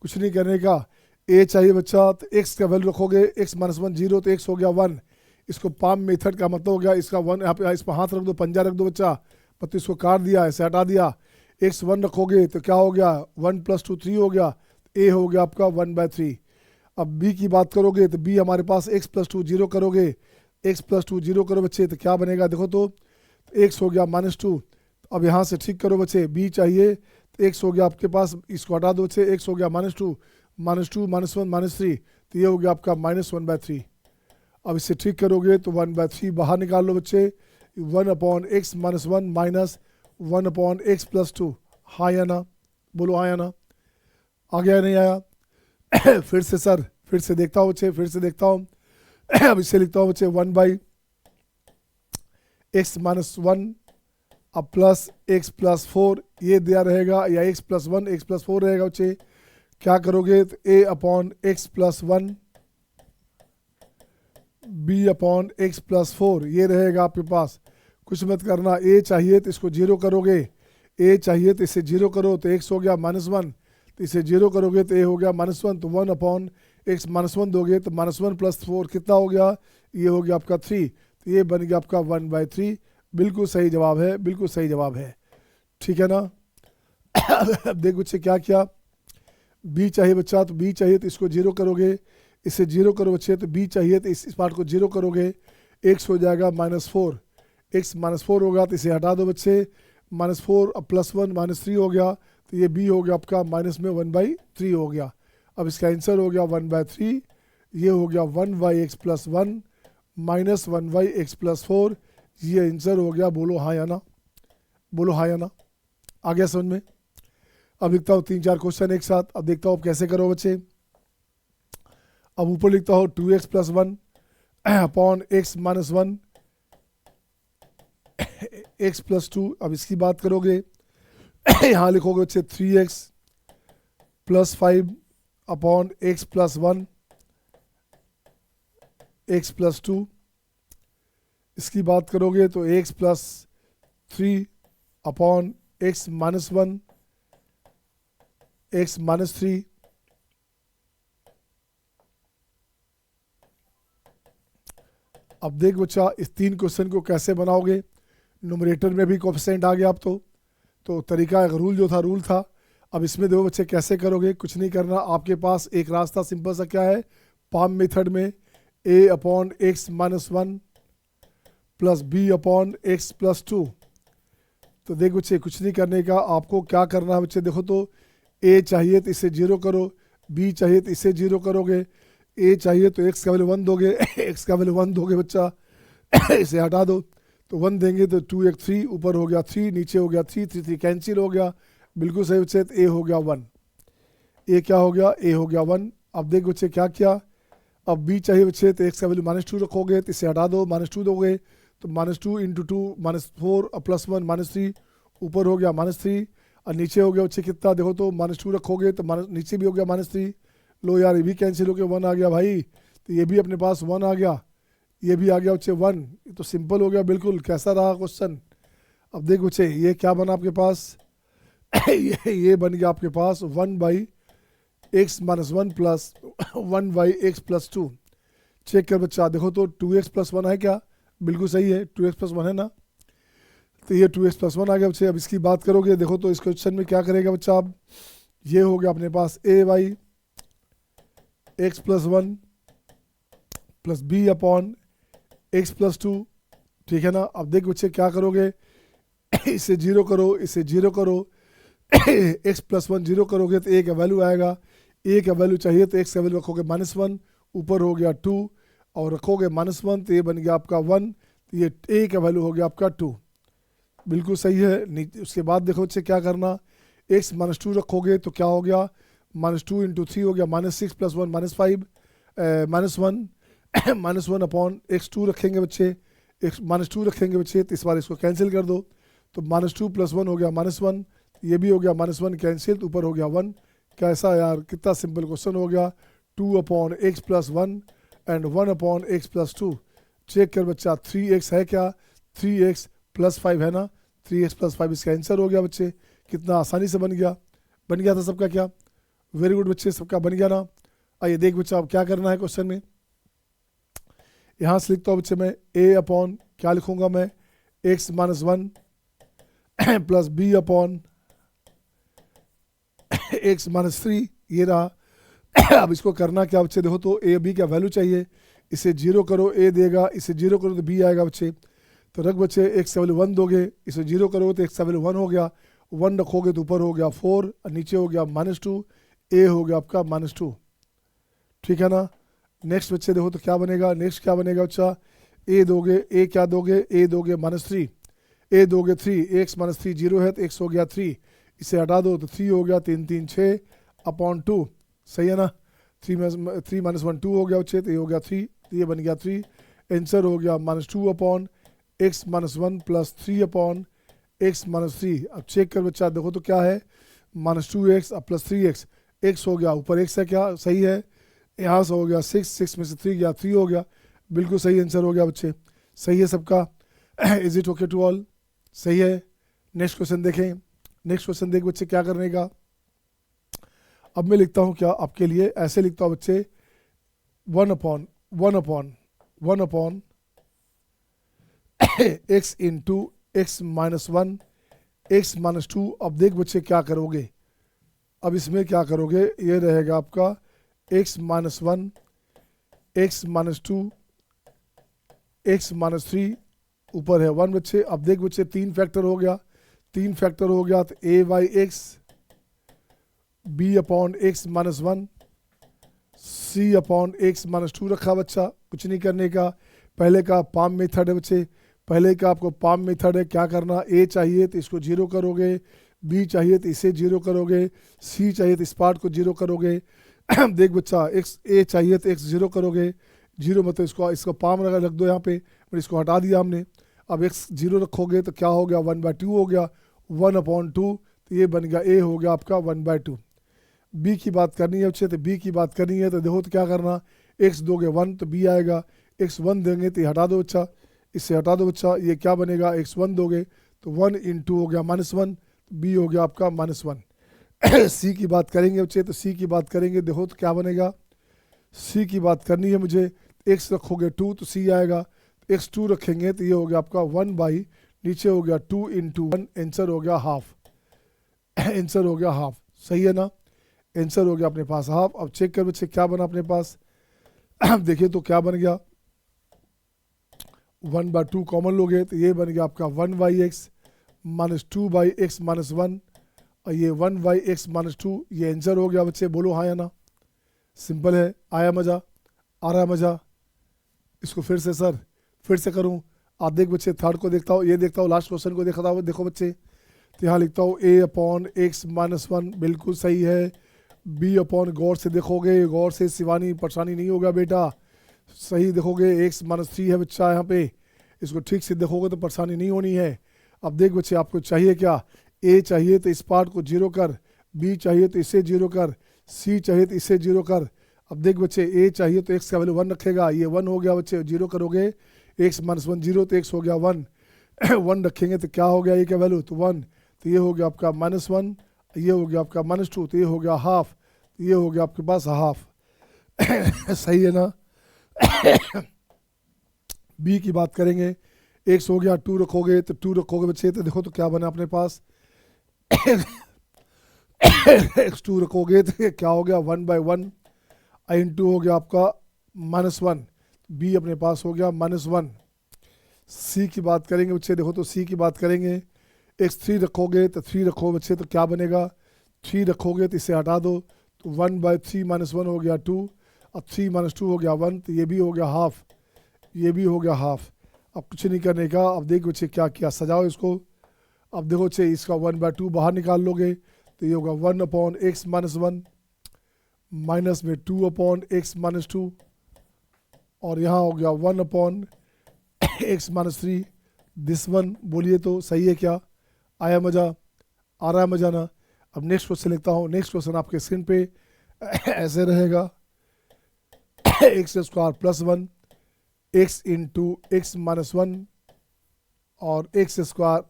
कुछ नहीं करने का। a चाहिए बच्चा तो x का वैल्यू रखोगे, x - 1 0 तो x हो गया 1। इसको पाम मेथड का मतलब हो गया इसका 1, यहाँ पे इस पर हाथ रख दो, पंजा रख दो बच्चा, मतलब इसको काट दिया, ऐसे हटा दिया। x 1 रखोगे तो क्या हो गया 1 + 2 3 हो गया, a हो गया आपका 1/3। अब b की बात करोगे तो b हमारे पास x + 2 0 करोगे एक्स प्लस टू जीरो करो बच्चे तो क्या बनेगा देखो तो एक्स हो गया -2। अब यहाँ से ठीक करो बच्चे, बी चाहिए तो एक्स हो गया आपके पास, इसको हटा दो बच्चे, एक्स हो गया -2 -1 -3, तो ये हो गया आपका -1/3। अब इसे ठीक करोगे तो 1/3 बाहर निकाल लो बच्चे, 1/x -1 माइनस 1/x प्लस 2। हाँ या ना, बोलो हाँ या ना, आ गया या नहीं आया? फिर से सर, फिर से देखता हूँ बच्चे, फिर से देखता हूँ। अब इसे लिखता हूँ बच्चे 1/x -1 अब प्लस x प्लस 4 ये दिया रहेगा, या x प्लस 1 x प्लस 4 रहेगा बच्चे। क्या करोगे तो a/x प्लस 1 b/x प्लस 4 ये रहेगा आपके पास। कुछ मत करना, a चाहिए तो इसको जीरो करोगे, a चाहिए तो इसे जीरो करो तो x हो गया -1, तो इसे जीरो करोगे तो a हो गया -1, तो 1/x -1 दोगे तो -1 प्लस 4 कितना हो गया, ये हो गया आपका 3, तो ये बन गया आपका 1/3। बिल्कुल सही जवाब है, बिल्कुल सही जवाब है, ठीक है ना। अब देख बच्चे क्या किया, b चाहिए बच्चा तो b चाहिए तो इसको जीरो करोगे, इसे जीरो करो बच्चे, तो b चाहिए तो इस पार्ट को जीरो करोगे, x हो जाएगा -4, x -4 होगा तो इसे हटा दो बच्चे, -4 अब +1 -3 हो गया, तो ये b हो गया आपका माइनस में 1/3 हो गया। अब इसका आंसर हो गया 1/3, ये हो गया 1/x plus 1 minus 1/x plus 4, ये आंसर हो गया। बोलो हाँ या ना, बोलो हाँ या ना, आ गया समझ में। अब लिखता हूँ 3-4 क्वेश्चन एक साथ, अब देखता हूँ आप कैसे करो बच्चे। अब ऊपर लिखता हूँ 2x plus 1 upon x minus 1 x plus 2। अब इसकी बात करोगे यहाँ लिखोगे बच्चे 3x plus 5 upon x plus 1 x plus 2। इसकी बात करोगे तो x plus 3 upon x minus 1 x minus 3। अब देख बच्चा इस 3 क्वेश्चन को कैसे बनाओगे। न्यूमरेटर में भी कोएफिशिएंट आ गया अब तो तरीका एक रूल जो था रूल था। अब इसमें देखो बच्चे कैसे करोगे, कुछ नहीं करना, आपके पास एक रास्ता सिंपल सा क्या है, पाम मेथड में a/x minus 1 plus b/x plus 2। तो देख बच्चे कुछ नहीं करने का, आपको क्या करना है बच्चे, देखो तो a चाहिए तो इसे जीरो करो, b चाहिए तो इसे जीरो करोगे, a चाहिए तो x का वैल्यू 1 दोगे x का वैल्यू 1 दोगे बच्चा इसे हटा दो तो 1 देंगे तो 2x 3, ऊपर हो गया 3, नीचे हो गया 3 3 3 कैंसिल हो गया। बिल्कुल सही बच्चे, तो a हो गया 1, a क्या हो गया, a हो गया 1। अब देख बच्चे क्या किया, अब b चाहिए बच्चे तो x का वैल्यू -2 रखोगे तो इसे हटा दो, -2 दोगे तो -2 इंटू 2 -4 प्लस 1 -3, ऊपर हो गया -3 और नीचे हो गया बच्चे कितना, देखो तो -2 रखोगे तो नीचे भी हो गया -3। लो यार ये भी कैंसिल हो गया, 1 आ गया भाई, तो ये भी अपने पास 1 आ गया, ये भी आ गया बच्चे 1। ये तो सिंपल हो गया बिल्कुल। कैसा रहा क्वेश्चन। अब देख बच्चे ये क्या बना आपके पास ये बन गया आपके पास 1/x minus 1 plus 1/x plus 2। Check कर बच्चा, देखो तो 2x प्लस 1 है क्या, बिल्कुल सही है, 2x प्लस 1 है ना, तो ये 2x प्लस 1 आ गया बच्चे। अब इसकी बात करोगे, देखो तो इस क्वेश्चन में क्या करेगा बच्चा, अब ये हो गया अपने पास a/x plus 1 plus b/x plus 2, ठीक है ना। अब देख बच्चे क्या करोगे इसे जीरो करो, इसे जीरो करो x प्लस 1 जीरो करोगे तो a का वैल्यू आएगा, a का वैल्यू चाहिए तो x का वैल्यू रखोगे -1, ऊपर हो गया 2 और रखोगे -1 तो ये बन गया आपका 1, तो ये a का वैल्यू हो गया आपका 2। बिल्कुल सही है। उसके बाद देखो बच्चे क्या करना, x -2 रखोगे तो क्या हो गया, -2 इंटू 3 हो गया -6 प्लस 1 -5 -1 अपॉन x2 रखेंगे बच्चे, -2 रखेंगे बच्चे तो इस बार इसको कैंसिल कर दो तो -2 प्लस 1 हो गया -1, ये भी हो गया -1 कैंसिल तो ऊपर हो गया 1। कैसा यार, कितना सिंपल क्वेश्चन हो गया। 2/x plus 1 and 1/x plus 2। Check कर बच्चा 3x है क्या, 3x प्लस 5 है ना, 3x प्लस 5 इसका आंसर हो गया बच्चे। कितना आसानी से बन गया था सबका क्या, वेरी गुड बच्चे, सबका बन गया ना। आइए देख बच्चा अब क्या करना है क्वेश्चन में। यहाँ से लिखता हूँ बच्चे मैं a/ क्या लिखूंगा मैं, x minus 1 plus b/x minus 3, ये रहा। अब इसको करना क्या बच्चे, देखो तो a b का वैल्यू चाहिए, इसे जीरो करो ए देगा, इसे जीरो करो तो बी आएगा बच्चे। तो रख बच्चे एक्स वैल्यू 1 दोगे, इसे जीरो करो तो एक्स वैल्यू 1 हो गया, 1 रखोगे तो ऊपर हो गया 4 और नीचे हो गया -2, ए हो गया आपका -2। ठीक है ना। नेक्स्ट बच्चे देखो तो क्या बनेगा, नेक्स्ट क्या बनेगा बच्चा, ए दोगे, ए क्या दोगे, ए दोगे -3, ए दोगे 3, एक्स -3 जीरो है तो एक्स हो गया 3, इसे हटा दो तो 3 हो गया, 3 3 6 अपॉन 2, सही है ना। 3 -1 2 हो गया बच्चे, तो ये हो गया 3, तो ये बन गया 3। आंसर हो गया -2 upon X -1 plus 3 upon x -3। अब चेक कर बच्चा, देखो तो क्या है, -2x अब प्लस 3x, एक्स हो गया ऊपर एक्स है क्या, सही है। यहाँ से हो गया 6, 6 में से 3 गया 3 हो गया, बिल्कुल सही आंसर हो गया बच्चे, सही है सबका। Is it okay to all, सही है। नेक्स्ट क्वेश्चन देखें, नेक्स्ट क्वेश्चन देख बच्चे क्या करने का। अब मैं लिखता हूँ क्या आपके लिए, ऐसे लिखता हूँ बच्चे, 1 upon x into x -1 x -2। अब देख बच्चे क्या करोगे, अब इसमें क्या करोगे, ये रहेगा आपका एक्स -1 एक्स -2 एक्स -3 ऊपर है 1 बच्चे। अब देख बच्चे 3 फैक्टर हो गया, 3 फैक्टर हो गया तो A by X B upon X -1 C upon X -2 रखा बच्चा, कुछ नहीं करने का। पहले का पाम मेथड है बच्चे, पहले का आपको पाम मेथड है, क्या करना, ए चाहिए तो इसको जीरो करोगे, बी चाहिए तो इसे जीरो करोगे, सी चाहिए तो इस पार्ट को जीरो करोगे। देख बच्चा, एक्स ए चाहिए तो एक्स जीरो करोगे, जीरो मतलब इसको पाम रख दो यहाँ पे, फिर इसको हटा दिया हमने। अब एक्स जीरो रखोगे तो क्या हो गया, 1/2 हो गया, 1/2, तो ये बन गया ए हो गया आपका 1/2। बी की बात करनी है बच्चे, तो बी की बात करनी है तो देखो तो क्या करना, एक्स दोगे 1 तो बी आएगा, एक्स 1 देंगे तो ये हटा दो बच्चा, इससे हटा दो बच्चा, ये क्या बनेगा, एक्स 1 दोगे तो 1 इंटू हो गया -1, बी हो गया आपका -1। सी की बात करेंगे बच्चे, तो सी की बात करेंगे, देखो तो क्या बनेगा, सी की बात करनी है मुझे, एक्स रखोगे 2 तो सी आएगा, एक्स 2 रखेंगे तो ये हो गया आपका 1 बाई नीचे हो गया 2 इंटू 1, आंसर हो गया हाफ। आंसर हो गया हाफ, सही है ना, आंसर हो गया अपने पास हाफ। अब चेक कर बच्चे क्या बना अपने पास, देखिए तो क्या बन गया, 1/2 कॉमन लोगे तो ये बन गया आपका 1 बाई एक्स -2 बाई एक्स -1 और ये 1 बाई एक्स -2, ये आंसर हो गया बच्चे, बोलो हाँ या ना। सिंपल है, आया मज़ा, आ रहा है मज़ा। इसको फिर से सर, फिर से करूँ, आप देख बच्चे थर्ड को देखता हूँ, ये देखता हूँ लास्ट क्वेश्चन को देखता हूँ, देखो बच्चे, तो यहाँ लिखता हूँ ए अपॉन एक्स -1 बिल्कुल सही है, बी अपॉन गौर से देखोगे, गौर से शिवानी परेशानी नहीं होगा बेटा, सही देखोगे, एक्स -3 है बच्चा यहाँ पे, इसको ठीक से देखोगे तो परेशानी नहीं होनी है। अब देख बच्चे आपको चाहिए क्या, ए चाहिए तो इस पार्ट को जीरो कर, बी चाहिए तो इसे जीरो कर, सी चाहिए तो इसे जीरो कर। अब देख बच्चे, ए चाहिए तो एक्स का वैल्यू 1 रखेगा, ये 1 हो गया बच्चे, जीरो करोगे एक्स -1 जीरो तो एक्स हो गया 1, 1 रखेंगे तो क्या हो गया, ये क्या वैल्यू तो 1, तो ये हो गया आपका -1, ये हो गया आपका -2, तो ये हो गया हाफ, तो ये हो गया आपके पास हाफ। सही है ना। बी की बात करेंगे, एक्स हो गया 2 रखोगे तो 2 रखोगे बच्चे, तो देखो तो क्या बना अपने पास, एक्स 2 रखोगे तो क्या हो गया 1/1 इंटू हो गया आपका -1, बी अपने पास हो गया -1। सी की बात करेंगे बच्चे, देखो तो सी की बात करेंगे, एक्स 3 रखोगे तो 3 रखो बच्चे तो क्या बनेगा, 3 रखोगे तो इसे हटा दो तो 1/3 -1 हो गया 2, अब 3 -2 हो गया 1, तो ये भी हो गया हाफ, ये भी हो गया हाफ। अब कुछ नहीं करने का, अब देखो बच्चे क्या किया, सजाओ इसको। अब देखो बच्चे, इसका 1/2 बाहर निकाल लोगे तो ये होगा 1 अपॉन एक्स -1 माइनस में 2 अपॉन एक्स -2 और यहाँ हो गया 1 अपॉन एक्स -3, दिस वन, बोलिए तो सही है क्या, आया मज़ा, आ रहा है मज़ा ना। अब नेक्स्ट क्वेश्चन लिखता हूँ, नेक्स्ट क्वेश्चन आपके स्क्रीन पे ऐसे रहेगा, x square +1 x into x -1 और एक्स स्क्वायर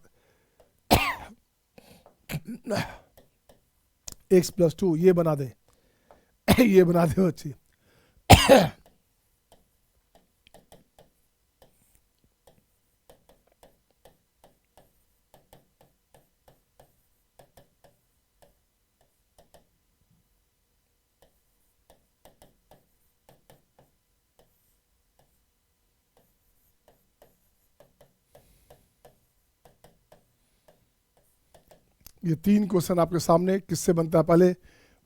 एक्स +2, ये बना दे। ये बना दे बच्चे। ये 3 क्वेश्चन आपके सामने, किससे बनता है पहले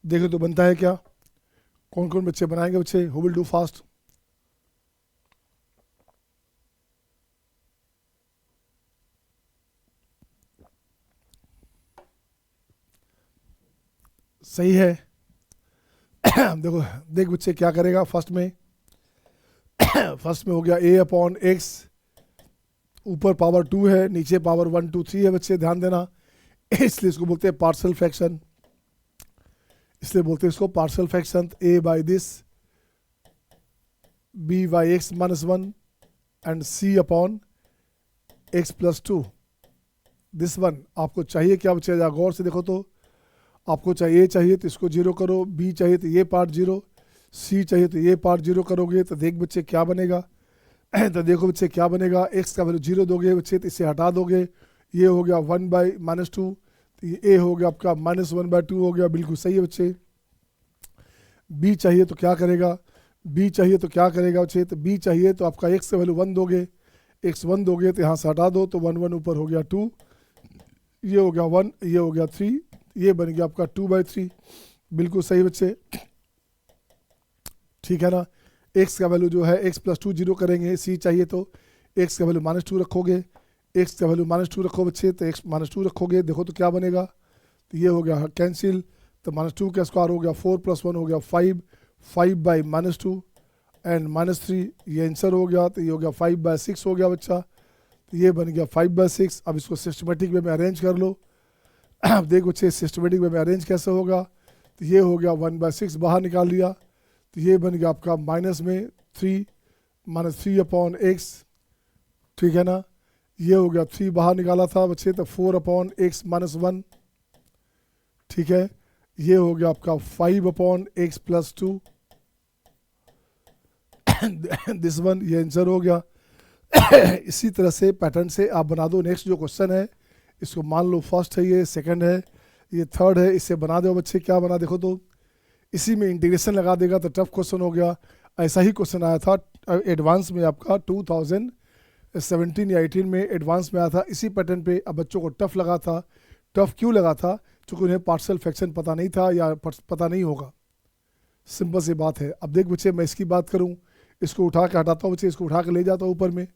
देखें तो बनता है क्या, कौन कौन बच्चे बनाएंगे, बच्चे हु विल डू फास्ट। सही है। देखो देख बच्चे क्या करेगा फर्स्ट में। फर्स्ट में हो गया a अपॉन एक्स, ऊपर पावर 2 है, नीचे पावर 1 2 3 है बच्चे, ध्यान देना। इसलिए इसको बोलते हैं पार्शियल फ्रैक्शन, इसलिए बोलते हैं इसको partial fraction. a by this, b by x minus 1 and c upon X plus 2। This one आपको चाहिए क्या बच्चे, गौर से देखो तो, आपको चाहिए चाहिए तो इसको जीरो करो, b चाहिए तो ये पार्ट जीरो, c चाहिए तो ये पार्ट जीरो करोगे तो देख बच्चे क्या बनेगा। तो देखो बच्चे क्या बनेगा, x का वैल्यू जीरो दोगे बच्चे तो इसे हटा दोगे, ये हो गया 1 बाई माइनस 2, तो ये a हो गया आपका माइनस 1 बाई 2 हो गया, बिल्कुल सही है बच्चे। b चाहिए तो क्या करेगा, b चाहिए तो क्या करेगा बच्चे, तो b चाहिए तो आपका x का वैल्यू 1 दोगे, x 1 दोगे तो यहाँ से हटा दो, तो 1 1 ऊपर हो गया 2, ये हो गया 1, ये हो गया 3, ये बन गया आपका 2 बाई 3, बिल्कुल सही बच्चे, ठीक है ना। x का वैल्यू जो है x प्लस 2 जीरो करेंगे, c चाहिए तो x का वैल्यू माइनस 2 रखोगे, x का वैल्यू माइनस 2 रखो बच्चे, तो x माइनस 2 रखोगे, देखो तो क्या बनेगा, तो ये हो गया कैंसिल, तो माइनस 2 का स्क्वायर हो गया 4 प्लस 1 हो गया 5, 5 बाई माइनस 2 एंड माइनस 3, ये आंसर हो गया, तो ये हो गया 5 बाई 6 हो गया बच्चा, तो ये बन गया 5 बाई 6। अब इसको सिस्टमेटिक वे में अरेंज कर लो। अब देख बच्चे सिस्टमेटिक वे में अरेंज कैसे होगा, तो ये हो गया 1 बाई 6 बाहर निकाल लिया, तो ये बन गया आपका माइनस में 3 माइनस 3 अपॉन एक्स, ठीक है ना। ये हो गया 3 बाहर निकाला था बच्चे, तो 4 अपॉन एक्स माइनस 1, ठीक है। ये हो गया आपका 5 upon X plus 2, this one, ये आंसर हो गया। इसी तरह से पैटर्न से आप बना दो। नेक्स्ट जो क्वेश्चन है इसको मान लो फर्स्ट है, ये सेकंड है, ये थर्ड है, इससे बना दो बच्चे, क्या बना देखो तो, इसी में इंटीग्रेशन लगा देगा तो टफ क्वेश्चन हो गया। ऐसा ही क्वेश्चन आया था एडवांस में आपका 2017 या 18 में एडवांस में आया था इसी पैटर्न पे। अब बच्चों को टफ लगा था, टफ क्यों लगा था, क्योंकि उन्हें पार्शियल फ्रैक्शन पता नहीं था या पता नहीं होगा, सिंपल सी बात है। अब देख बच्चे मैं इसकी बात करूँ, इसको उठा के हटाता हूँ बच्चे, इसको उठा के ले जाता हूँ ऊपर में,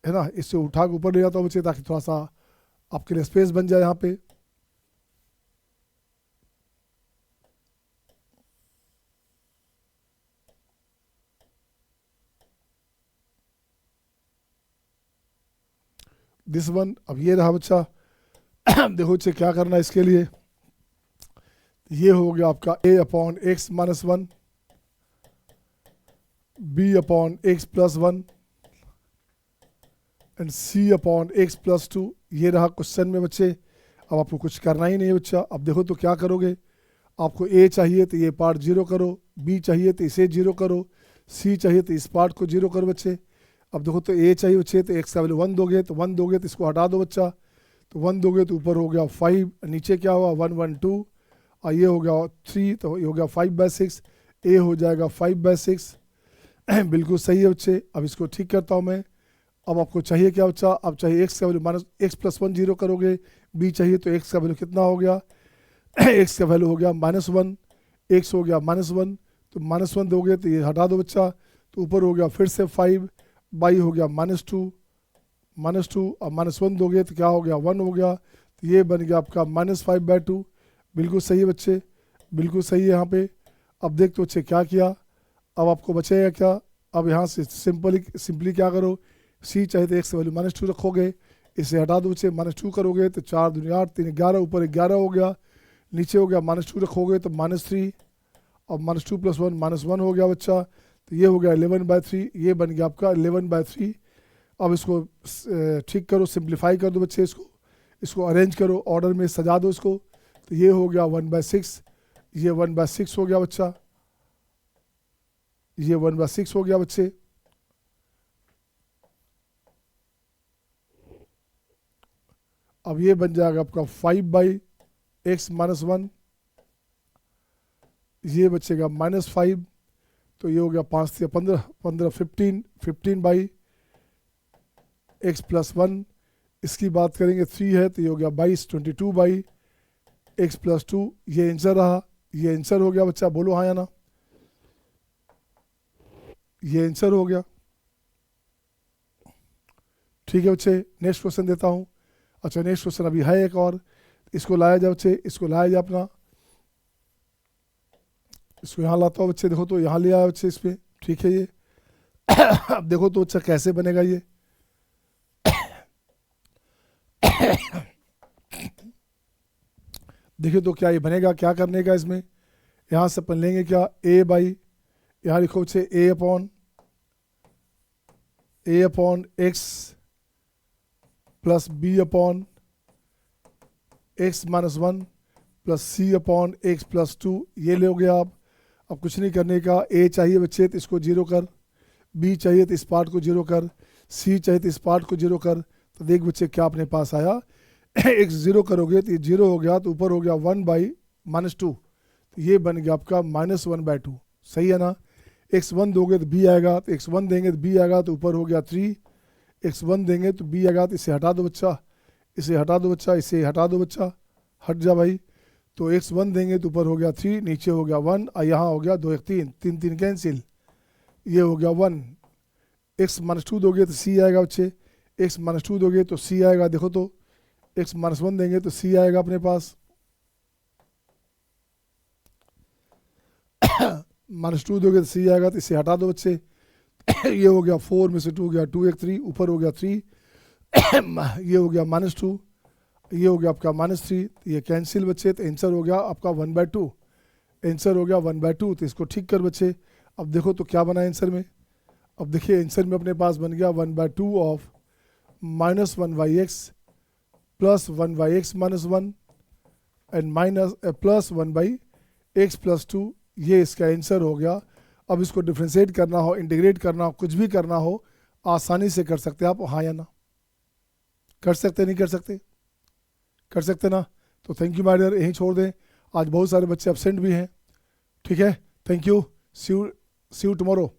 है ना, इससे उठा के ऊपर ले जाता हूँ बच्चे, ताकि थोड़ा सा आपके लिए स्पेस बन जाए यहाँ पे। दिस वन, अब ये रहा बच्चा। देखो बच्चे क्या करना है इसके लिए, ये हो गया आपका a upon X minus 1, b upon X plus 1 and c upon X plus 2, ये रहा क्वेश्चन में बच्चे। अब आपको कुछ करना ही नहीं है बच्चा। अब देखो तो क्या करोगे, आपको a चाहिए तो ये पार्ट जीरो करो, b चाहिए तो इसे जीरो करो, c चाहिए तो इस पार्ट को जीरो करो बच्चे। अब देखो तो a चाहिए बच्चे, तो x का वैल्यू 1 दोगे, तो 1 दोगे तो इसको हटा दो बच्चा, तो 1 दोगे तो ऊपर हो गया 5, नीचे क्या हुआ 1 1 2, और ये हो गया 3, तो ये हो गया 5 बाई 6, a हो जाएगा 5 बाई 6। बिल्कुल सही है बच्चे। अब इसको ठीक करता हूँ मैं। अब आपको चाहिए क्या बच्चा, अब चाहिए एक्स का value minus x plus 1 zero करोगे, b चाहिए तो x का वैल्यू कितना हो गया, x का वैल्यू हो गया माइनस 1, x हो गया माइनस 1, तो माइनस 1 दोगे तो ये हटा दो बच्चा, तो ऊपर हो गया फिर से 5 बाई हो गया माइनस 2 और माइनस 1 दोगे तो क्या हो गया 1 हो गया, तो ये बन गया आपका माइनस 5 बाई 2। बिल्कुल सही है बच्चे, बिल्कुल सही है यहाँ पे। अब देख तो बच्चे क्या किया, अब आपको बचेगा क्या, अब यहाँ से सिंपली क्या करो, c चाहिए तो x वैल्यू माइनस 2 रखोगे, इसे हटा दो बच्चे, माइनस 2 करोगे तो 4 दूनी 8 3 11, ऊपर 11 हो गया, नीचे हो गया माइनस 2 रखोगे तो माइनस 3, और माइनस 2 प्लस 1 माइनस 1 हो गया बच्चा, तो ये हो गया 11 बाई 3, ये बन गया आपका 11 बाई 3। अब इसको ठीक करो, सिंप्लीफाई कर दो बच्चे, इसको अरेंज करो, ऑर्डर में सजा दो इसको, तो ये हो गया 1 बाई 6, ये 1 बाई 6 हो गया बच्चा, ये 1 बाई 6 हो गया बच्चे। अब ये बन जाएगा आपका 5 बाई एक्स माइनस 1, ये बचेगा माइनस 5, तो ये हो गया 5 से 15 15 15 बाई एक्स प्लस 1। इसकी बात करेंगे 3 है तो ये हो गया 22 22 बाई एक्स प्लस 2, ये आंसर रहा, ये आंसर हो गया बच्चा, बोलो हाँ या ना, ये आंसर हो गया। ठीक है बच्चे, नेक्स्ट क्वेश्चन देता हूँ। अच्छा नेक्स्ट क्वेश्चन अभी है एक और, इसको लाया जाए बच्चे, इसको लाया जाए अपना, इसको यहाँ लाता हूँ बच्चे, देखो तो यहाँ ले आया बच्चे इस पर, ठीक है ये अब देखो तो अच्छा कैसे बनेगा ये देखिए तो क्या ये बनेगा, क्या करने का इसमें, यहाँ से अपन लेंगे क्या, ए बाई, यहाँ लिखो बच्चे A upon X plus B upon X minus 1 plus C upon X plus 2, ये लोगे आप। अब कुछ नहीं करने का, ए चाहिए बच्चे तो इसको जीरो कर, बी चाहिए तो इस पार्ट को जीरो कर, सी चाहिए तो इस पार्ट को जीरो कर। तो देख बच्चे क्या अपने पास आया एक्स जीरो करोगे तो ये जीरो हो गया, तो ऊपर हो गया 1/-2, तो ये बन गया आपका -1/2, सही है ना। x1 दोगे तो b आएगा, तो x1 देंगे तो b आएगा, तो ऊपर हो गया 3, x1 देंगे तो b आएगा, तो इसे हटा दो बच्चा, इसे हटा दो बच्चा, इसे हटा दो बच्चा, हट जा भाई। तो x1 देंगे तो ऊपर हो गया 3, नीचे हो गया 1, और यहाँ हो गया 2 1 3, 3 3 कैंसिल, ये हो गया 1। x-2 दोगे तो c आएगा बच्चे, x-2 दोगे तो c आएगा, देखो तो x-1 देंगे तो c आएगा अपने पास -2 दोगे तो c आएगा, तो इसे हटा दो बच्चे ये हो गया 4 में से 2 गया 2 1 3, ऊपर हो गया 3 ये हो गया -2, ये हो गया आपका -3, ये कैंसिल बच्चे, तो आंसर हो गया आपका 1/2, आंसर हो गया 1/2। तो इसको ठीक कर बच्चे, अब देखो तो क्या बना आंसर में, अब देखिए आंसर में अपने पास बन गया 1/2 of -1/x plus 1/x minus 1 and minus plus 1/x plus 2, ये इसका आंसर हो गया। अब इसको डिफ्रेंशिएट करना हो, इंटीग्रेट करना हो, कुछ भी करना हो, आसानी से कर सकते हैं आप, हाँ या ना, कर सकते नहीं कर सकते, कर सकते ना। तो थैंक यू माय डियर, यहीं छोड़ दें, आज बहुत सारे बच्चे एब्सेंट भी हैं, ठीक है, thank you, see you tomorrow.